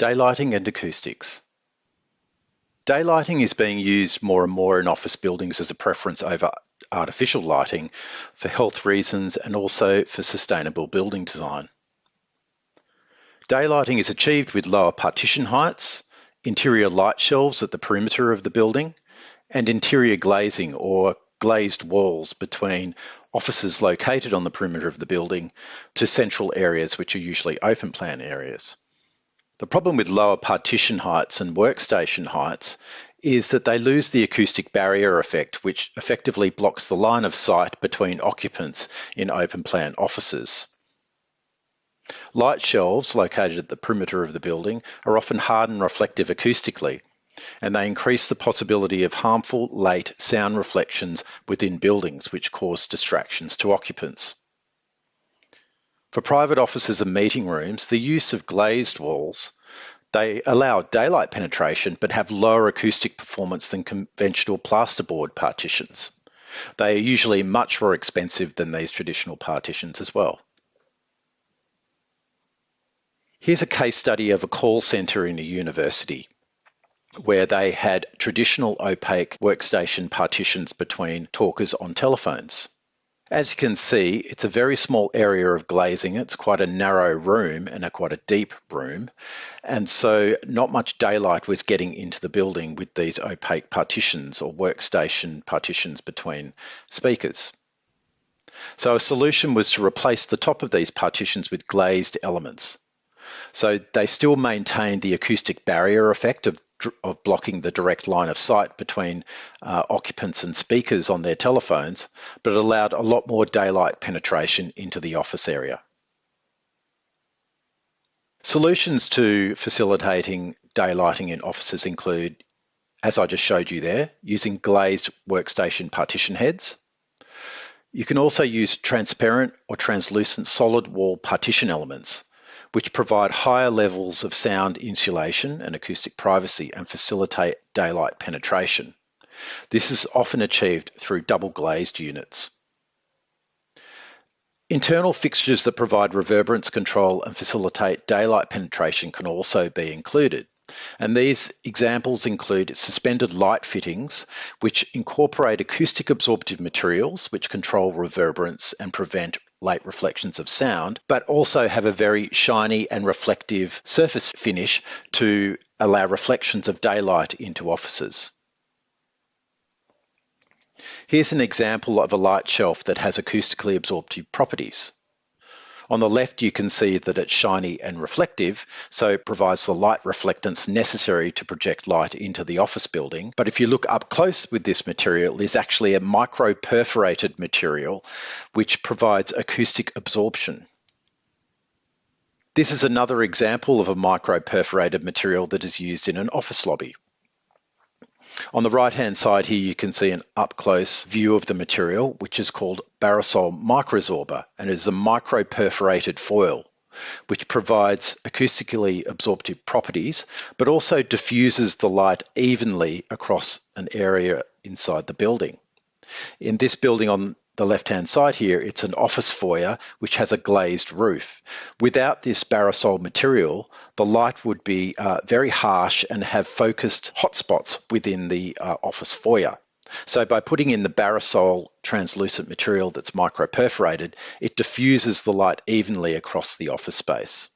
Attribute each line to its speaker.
Speaker 1: Daylighting and acoustics. Daylighting is being used more and more in office buildings as a preference over artificial lighting for health reasons and also for sustainable building design. Daylighting is achieved with lower partition heights, interior light shelves at the perimeter of the building, and interior glazing or glazed walls between offices located on the perimeter of the building to central areas which are usually open plan areas. The problem with lower partition heights and workstation heights is that they lose the acoustic barrier effect, which effectively blocks the line of sight between occupants in open plan offices. Light shelves located at the perimeter of the building are often hard and reflective acoustically, and they increase the possibility of harmful late sound reflections within buildings which cause distractions to occupants. For private offices and meeting rooms, the use of glazed walls, they allow daylight penetration but have lower acoustic performance than conventional plasterboard partitions. They are usually much more expensive than these traditional partitions as well. Here's a case study of a call centre in a university where they had traditional opaque workstation partitions between talkers on telephones. As you can see, it's a very small area of glazing. It's quite a narrow room and quite a deep room. And so not much daylight was getting into the building with these opaque partitions or workstation partitions between speakers. So a solution was to replace the top of these partitions with glazed elements. So they still maintained the acoustic barrier effect of blocking the direct line of sight between occupants and speakers on their telephones, but it allowed a lot more daylight penetration into the office area. Solutions to facilitating daylighting in offices include, as I just showed you there, using glazed workstation partition heads. You can also use transparent or translucent solid wall partition elements, which provide higher levels of sound insulation and acoustic privacy and facilitate daylight penetration. This is often achieved through double glazed units. Internal fixtures that provide reverberance control and facilitate daylight penetration can also be included. And these examples include suspended light fittings, which incorporate acoustic absorptive materials, which control reverberance and prevent late reflections of sound, but also have a very shiny and reflective surface finish to allow reflections of daylight into offices. Here's an example of a light shelf that has acoustically absorptive properties. On the left, you can see that it's shiny and reflective, so it provides the light reflectance necessary to project light into the office building. But if you look up close with this material, there's actually a micro-perforated material which provides acoustic absorption. This is another example of a micro-perforated material that is used in an office lobby. On the right-hand side here, you can see an up-close view of the material, which is called Barosol microsorber, and is a micro-perforated foil, which provides acoustically absorptive properties, but also diffuses the light evenly across an area inside the building. In this building on the left-hand side here, it's an office foyer which has a glazed roof. Without this Barosol material, the light would be very harsh and have focused hotspots within the office foyer. So by putting in the Barosol translucent material that's micro-perforated, it diffuses the light evenly across the office space.